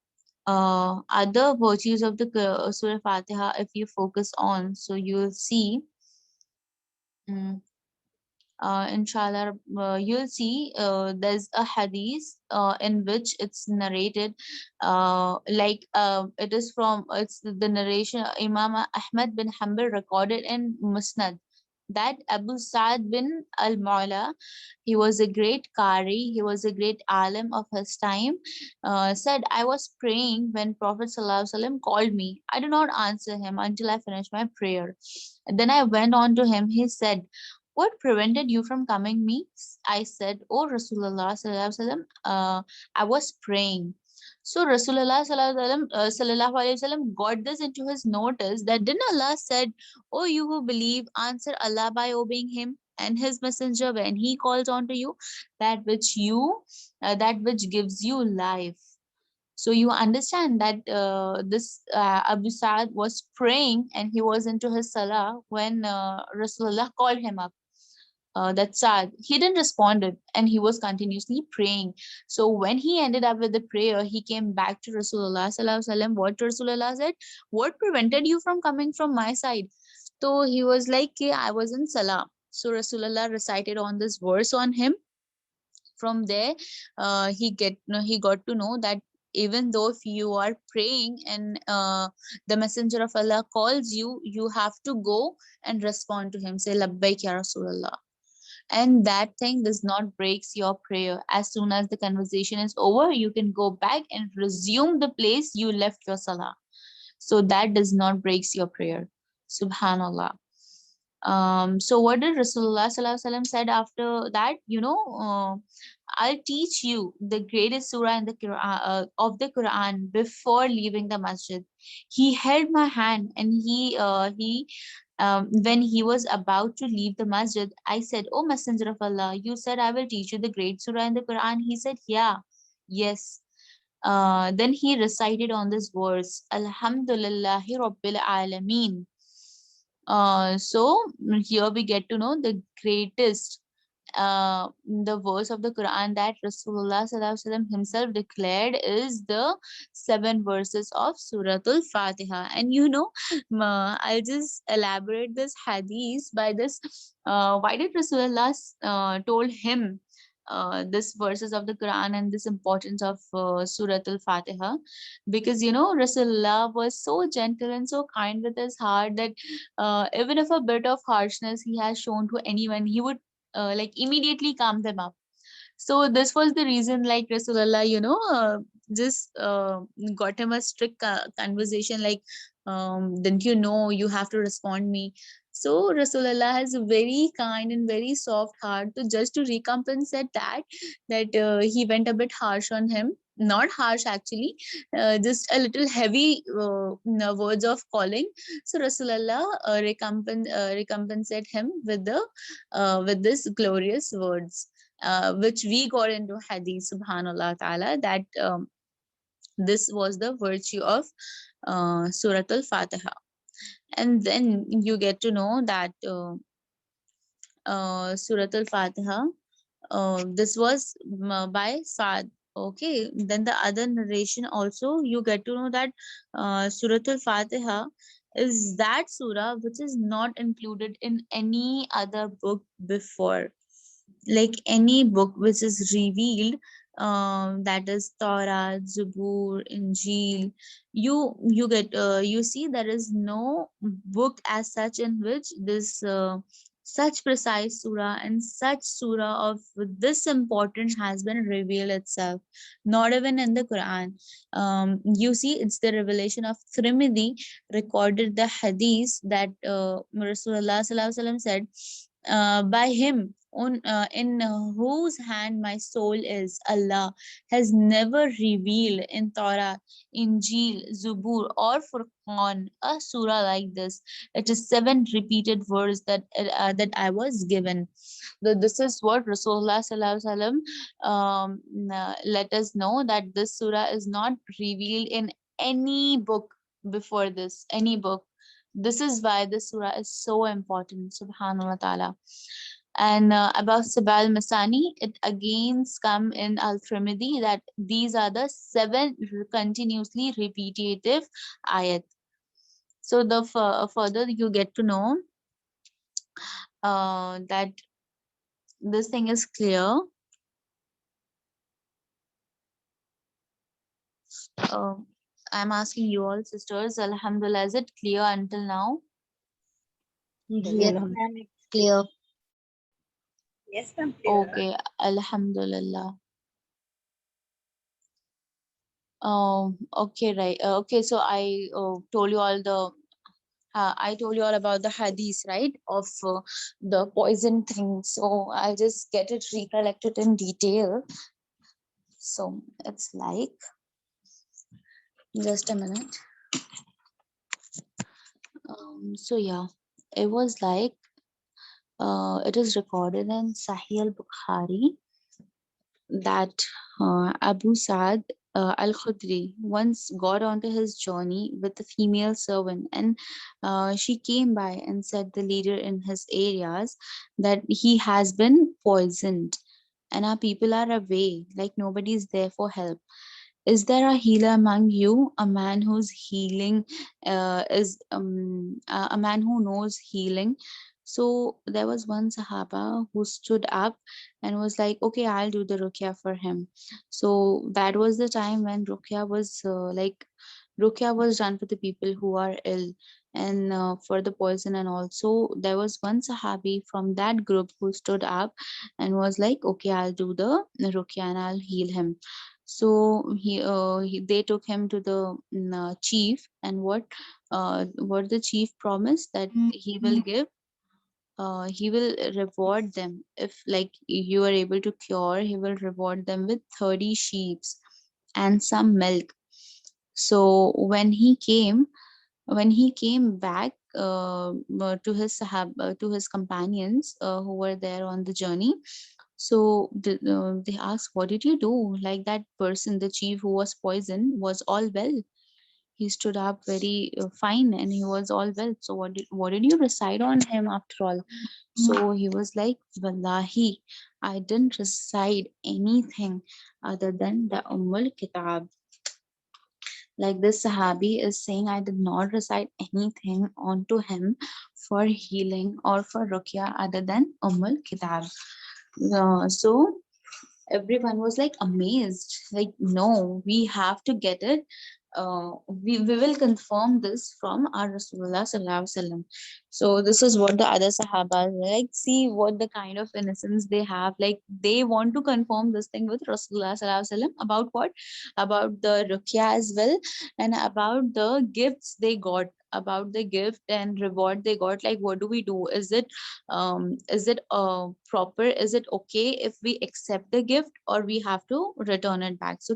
Other virtues of the Surah Fatiha, if you focus on, so you'll see. mm, Inshallah, you'll see there's a hadith in which it's narrated, it is from, it's the narration Imam Ahmad bin Hanbal recorded in Musnad, that Abu Sa'd bin al-Mu'la, he was a great Qari, he was a great alim of his time, said, I was praying when Prophet ﷺ called me. I did not answer him until I finished my prayer. And then I went on to him. He said, what prevented you from coming me? I said, oh Rasulullah sallallahu alaihi wasallam, I was praying. So Rasulullah sallallahu alaihi wasallam got this into his notice that didn't Allah said, oh you who believe, answer Allah by obeying him and his messenger when he calls on to you, that which gives you life. So you understand that this Abu Sa'd was praying and he was into his salah when Rasulullah called him up. That's sad. He didn't respond it, and he was continuously praying. So when he ended up with the prayer, he came back to Rasulullah Sallallahu Alaihi Wasallam. What Rasulullah said? What prevented you from coming from my side? So he was like, I was in Salah. So Rasulullah recited on this verse on him. From there, he got to know that even though if you are praying and the messenger of Allah calls you, you have to go and respond to him. Say, Labbaik ya Rasulullah, and that thing does not breaks your prayer. As soon as the conversation is over, you can go back and resume the place you left your salah. So that does not breaks your prayer. Subhanallah. So what did Rasulullah Sallallahu Alaihi Wasallam said after that? I'll teach you the greatest surah in the Quran, of the Quran before leaving the masjid. He held my hand, and he when he was about to leave the masjid, I said, "Oh Messenger of Allah, you said I will teach you the great surah in the Quran." He said, "Yeah, yes." Then he recited on this verse, Alhamdulillahi Rabbil Alameen. So here we get to know the greatest, the verse of the Quran that Rasulullah Sallallahu Alaihi Wasallam himself declared is the 7 verses of Suratul Fatiha. And I'll just elaborate this hadith by this. Why did Rasulullah told him this verses of the Quran and this importance of Suratul Fatiha? Because Rasulullah was so gentle and so kind with his heart that even if a bit of harshness he has shown to anyone, he would like immediately calm them up. So this was the reason, like Rasulullah, just got him a strict conversation, like, didn't you know you have to respond me? So Rasulullah has a very kind and very soft heart to just to recompensate that he went a bit harsh on him. Not harsh actually, just a little heavy words of calling. So Rasulullah recompensate him with the with this glorious words, which we got into hadith, subhanallah ta'ala, that this was the virtue of Surat al-Fatiha. And then you get to know that Surat al-Fatiha, this was by Saad. Okay, then the other narration also, you get to know that Surat al-Fatiha is that surah which is not included in any other book before. Like any book which is revealed, that is Torah, Zabur, Injil, you see there is no book as such in which this such precise surah and such surah of this importance has been revealed itself, not even in the Quran. You see, it's the revelation of Trimidi recorded the hadith that Rasulullah Sallallahu Alaihi Wasallam said, by him in whose hand my soul is, Allah has never revealed in Torah, Injil, Zubur, or Furqan a surah like this. It is 7 repeated words that I was given. This is what Rasulullah Sallallahu Alaihi Wasallam let us know, that this surah is not revealed in any book before this, any book. This is why this surah is so important, subhanallah ta'ala. And about Sabal Masani, it again come in Al-Trimidi that these are the 7 continuously repetitive ayat. So the further you get to know that this thing is clear. I'm asking you all, sisters, Alhamdulillah, is it clear until now? Yes, ma'am, it's clear. Yes, ma'am. Clear. Okay, Alhamdulillah. Okay, right. Okay, so I told you all about the hadith, right, of the poison thing. So I'll just get it recollected in detail. So it's like, just a minute. So yeah, it was like, it is recorded in Sahih al-Bukhari that Abu Sa'd al-Khudri once got onto his journey with a female servant, and she came by and said the leader in his areas that he has been poisoned and our people are away, like nobody is there for help. Is there a healer among you, a man who's healing, is a man who knows healing? So there was one Sahaba who stood up and was like, okay, I'll do the Ruqya for him. So that was the time when Ruqya was done for the people who are ill and for the poison. And also there was one Sahabi from that group who stood up and was like, okay, I'll do the Ruqya and I'll heal him. So they took him to the chief, and what the chief promised that he will give he will reward them. If like you are able to cure, he will reward them with 30 sheeps and some milk. So when he came back to his to his companions who were there on the journey, so they asked, what did you do? Like that person, the chief who was poisoned, was all well. He stood up very fine and he was all well. So what did you recite on him after all? So he was like, Wallahi, I didn't recite anything other than the Ummul Kitab. Like this Sahabi is saying, I did not recite anything onto him for healing or for ruqya other than Ummul Kitab. So everyone was like amazed, like, no, we have to get it. We will confirm this from our Rasulullah Sallallahu Alaihi Wasallam. So this is what the other Sahabas were like. See what the kind of innocence they have. Like they want to confirm this thing with Rasulullah Sallallahu Alaihi Wasallam about what? About the ruqya as well, and about the gifts they got, about the gift and reward they got. Like what do we do? Is it proper, is it okay if we accept the gift, or we have to return it back? So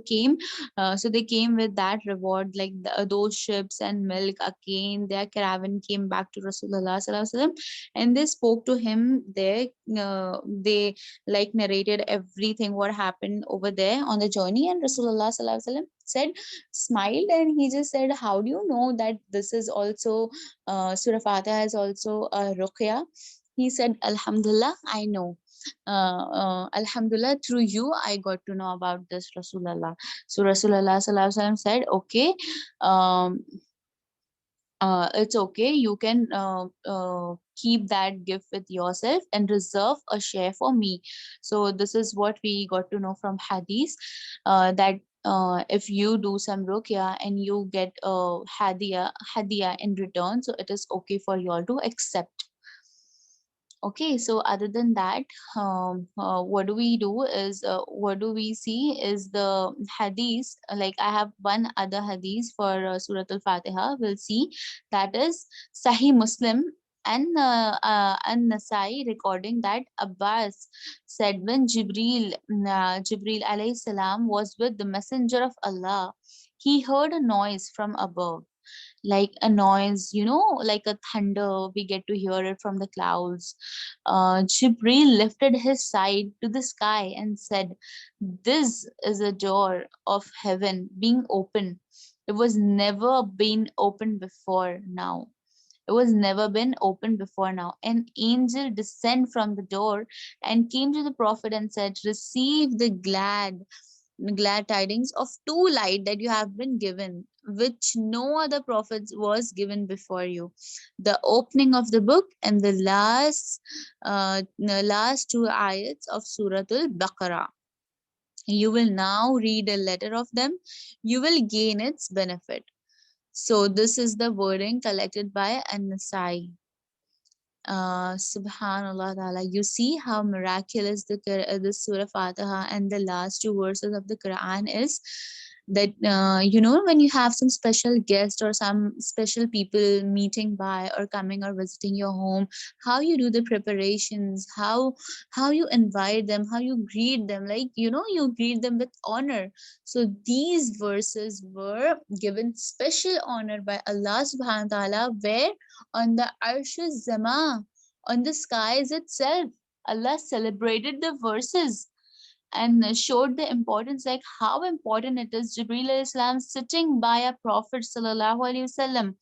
they came with that reward, like those ships and milk. Again their caravan came back to Rasulullah Sallallahu Alaihi Wasallam, and they spoke to him there. They like narrated everything what happened over there on the journey, and Rasulullah Sallallahu Alaihi Wasallam said, smiled, and he just said, how do you know that this is also Surah Fatiha is also a ruqya? He said, Alhamdulillah, I know. Alhamdulillah, through you, I got to know about this, Rasulullah. So Rasulullah Sallallahu Alaihi Wasallam said, okay, um, it's okay. You can keep that gift with yourself and reserve a share for me. So this is what we got to know from Hadith, that if you do some ruqya and you get a hadiah in return, so it is okay for you all to accept. Okay, so other than that, what do we do is, what do we see is the hadith. Like I have one other hadith for Surat Al-Fatiha. We'll see that is Sahih Muslim and Nasai recording that Abbas said when Jibril alayhi salam was with the Messenger of Allah, he heard a noise from above, like a noise, like a thunder. We get to hear it from the clouds. Jibril lifted his side to the sky and said, this is a door of heaven being opened. It was never been opened before now. It was never been opened before now. An angel descended from the door and came to the prophet and said, receive the glad tidings of two light that you have been given, which no other prophets was given before you, the opening of the book and the last two ayats of Suratul Baqarah. You will now read a letter of them. You will gain its benefit. So this is the wording collected by An-Nasai. Subhanallah ta'ala. You see how miraculous the Surah Fatiha and the last two verses of the Quran is. That when you have some special guest or some special people meeting by or coming or visiting your home, how you do the preparations, how you invite them, how you greet them, like you greet them with honor. So these verses were given special honor by Allah subhanahu wa ta'ala, where on the Arsh's Zama, on the skies itself. Allah celebrated the verses and showed the importance, like how important it is. Jibreel alayhi salam sitting by a Prophet sallallahu alaihi wasallam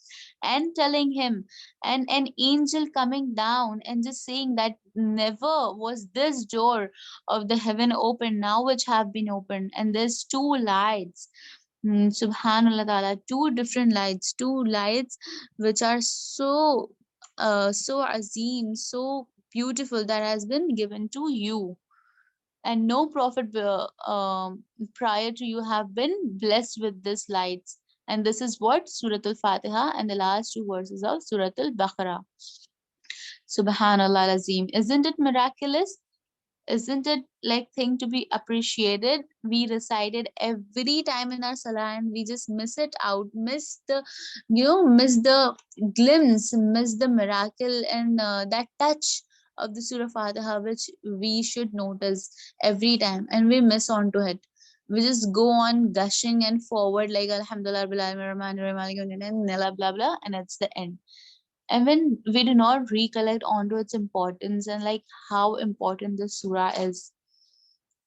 and telling him, and an angel coming down and just saying that never was this door of the heaven open, now which have been opened, and there's two lights. Subhanallah ta'ala, two lights which are so azim, so beautiful, that has been given to you, and no prophet prior to you have been blessed with this lights. And this is what Surat Al-Fatiha and the last two verses of Surat Al-Baqarah. Subhanallah azim. Isn't it miraculous? Isn't it like thing to be appreciated? We recite it every time in our salah and we just miss it out, miss the glimpse, miss the miracle and that touch of the Surah Fatiha which we should notice every time and we miss on to it. We just go on gushing and forward like Alhamdulillah Rabbil Alamin, Rahmanir Rahim, Maliki Yawmid Din, blah blah blah, and it's the end. And when we do not recollect onto its importance and like how important this surah is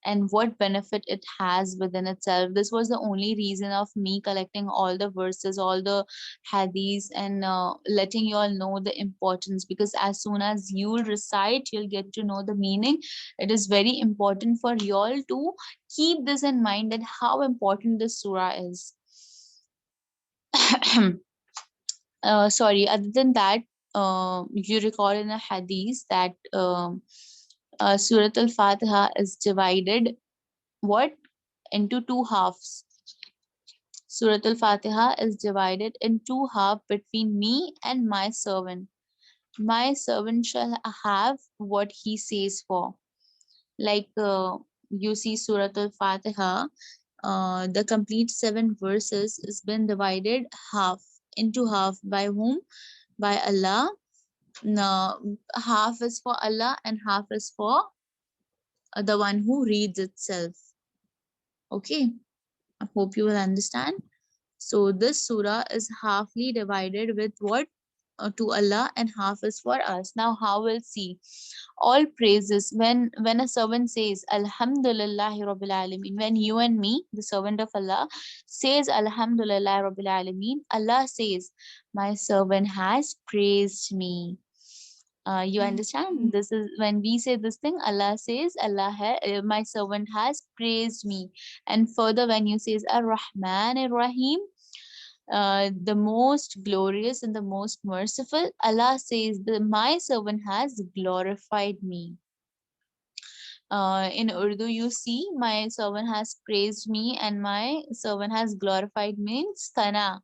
and what benefit it has within itself. This was the only reason of me collecting all the verses, all the hadiths, and letting you all know the importance, because as soon as you recite, you'll get to know the meaning. It is very important for you all to keep this in mind, that how important this surah is. Sorry, other than that, you recall in a hadith that Surat al-Fatiha is divided what into two halves. Surat al-Fatiha is divided in two halves between me and my servant. My servant shall have what he says for. Like you see Surat al-Fatiha, the complete 7 verses is been divided half into half by whom? By Allah. No, half is for Allah and half is for the one who reads itself. Okay, I hope you will understand. So this surah is halfly divided with what? To Allah, and half is for us. Now how we'll see? All praises, when a servant says Alhamdulillahi Rabbil Alameen, when you and me, the servant of Allah, says Alhamdulillah Rabbil Alameen, Allah says, my servant has praised me. You understand? This is when we say this thing, Allah says, my servant has praised me. And further, when you says Ar-Rahman Ar-Rahim, the most glorious and the most merciful, Allah says that my servant has glorified me. In Urdu, you see, my servant has praised me and my servant has glorified means sana.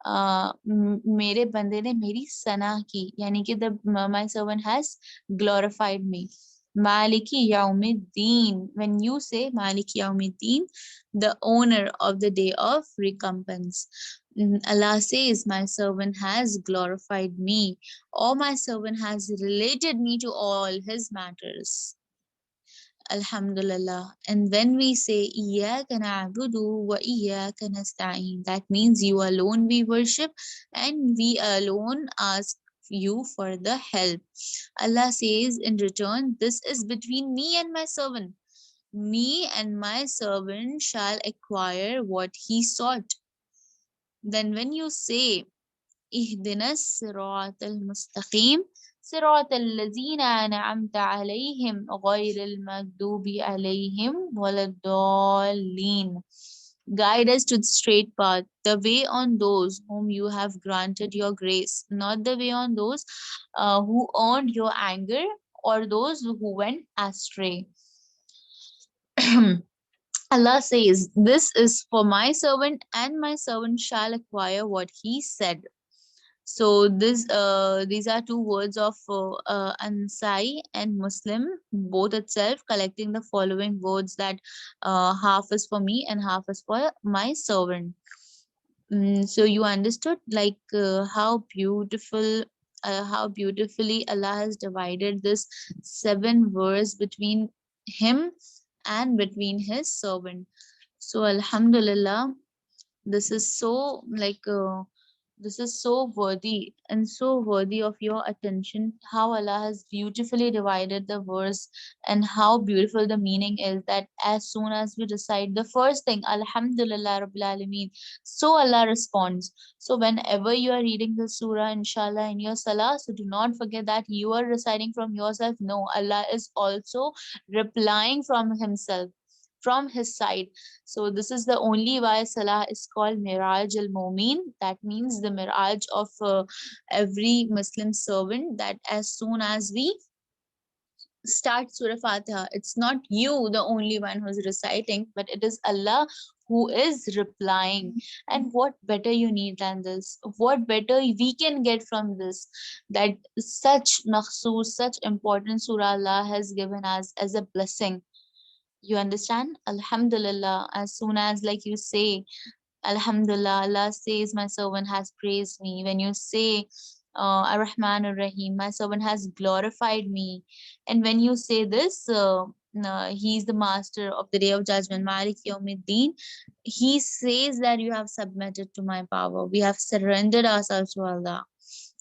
मेरे बंदे ने मेरी सना की, यानी कि my servant has glorified me. Maliki Yawmiddin. When you say Maliki Yawmiddin, the owner of the day of recompense. Allah says, my servant has glorified me, or my servant has related me to all his matters. Alhamdulillah. And when we say Iyyaka na'budu wa iyyaka nasta'in, that means you alone we worship and we alone ask you for the help. Allah says in return, this is between me and my servant. Me and my servant shall acquire what he sought. Then when you say اهدنا الصراط المستقيم صراط الذين أنعمت عليهم غير المغضوب عليهم ولا الضالين. Guide us to the straight path, the way on those whom you have granted your grace, not the way on those who earned your anger or those who went astray. Allah says, this is for my servant, and my servant shall acquire what he said. So these are two words of Ansai and Muslim, both itself collecting the following words, that half is for me and half is for my servant. So you understood like how beautifully Allah has divided this 7 verse between him and between his servant. So Alhamdulillah, this is so like this is so worthy and so worthy of your attention, how Allah has beautifully divided the verse and how beautiful the meaning is, that as soon as we recite the first thing Alhamdulillah Rabbil Alameen, so Allah responds. So whenever you are reading the surah, inshallah, in your salah, so do not forget that you are reciting from yourself. No, Allah is also replying from himself, from his side. So this is the only why Salah is called Miraj al-Mumin. That means the mirage of every Muslim servant, that as soon as we start Surah Fatiha, it's not you the only one who's reciting, but it is Allah who is replying. And what better you need than this? What better we can get from this? That such makhsus, such important surah Allah has given us as a blessing. You understand? Alhamdulillah. As soon as like you say Alhamdulillah, Allah says my servant has praised me. When you say Ar-Rahman Ar-Rahim, my servant has glorified me. And when you say this, he is the master of the day of judgment, Malik Yawmiddin. He says that you have submitted to my power. We have surrendered ourselves to Allah.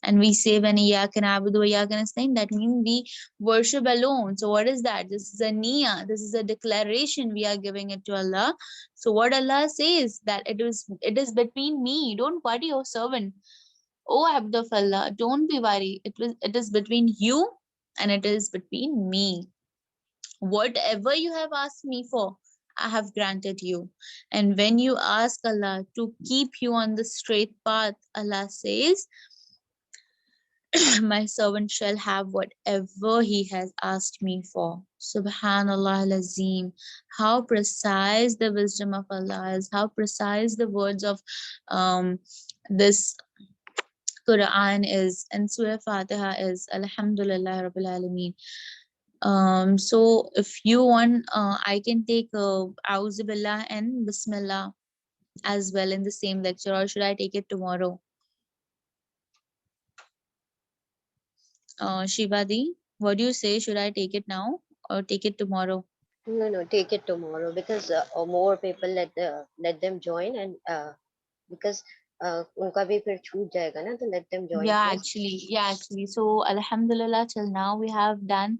And we say when Iyyaka na'budu wa iyyaka nasta'in, that means we worship alone. So what is that? This is a niyyah. This is a declaration we are giving it to Allah. So what Allah says that it is between me. Don't worry, O servant. O Abd of Allah, don't be worried. It is between you and it is between me. Whatever you have asked me for, I have granted you. And when you ask Allah to keep you on the straight path, Allah says, my servant shall have whatever he has asked me for. Subhanallah al-Azim. How precise the wisdom of Allah is, how precise the words of this Quran is, and Surah Fatiha is. Alhamdulillah Rabbil Alameen. So if you want, I can take Auzu Billah and Bismillah as well in the same lecture, or should I take it tomorrow? Shivadi, what do you say? Should I take it now or take it tomorrow? No, take it tomorrow, because more people let them join, and because उनका भी फिर छूट जाएगा ना, तो let them join first. Yeah, actually. So, Alhamdulillah, till now we have done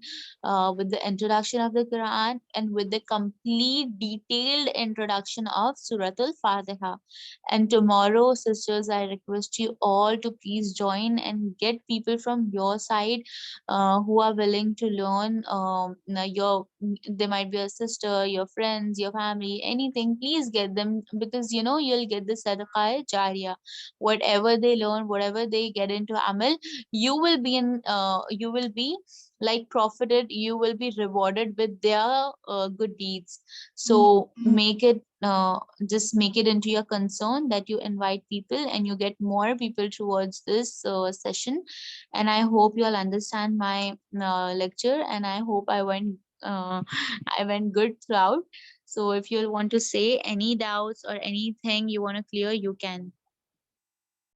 with the introduction of the Quran and with the complete detailed introduction of Surat Al-Fatiha. And tomorrow, sisters, I request you all to please join and get people from your side who are willing to learn. There might be a sister, your friends, your family, anything. Please get them, because you'll get the sadaqah jariyah. Whatever they learn, whatever they get into amal, you will be like profited, you will be rewarded with their good deeds. So make it just make it into your concern that you invite people and you get more people towards this session. And I hope you all understand my lecture, and I hope I went good throughout. So if you want to say any doubts or anything you want to clear, you can.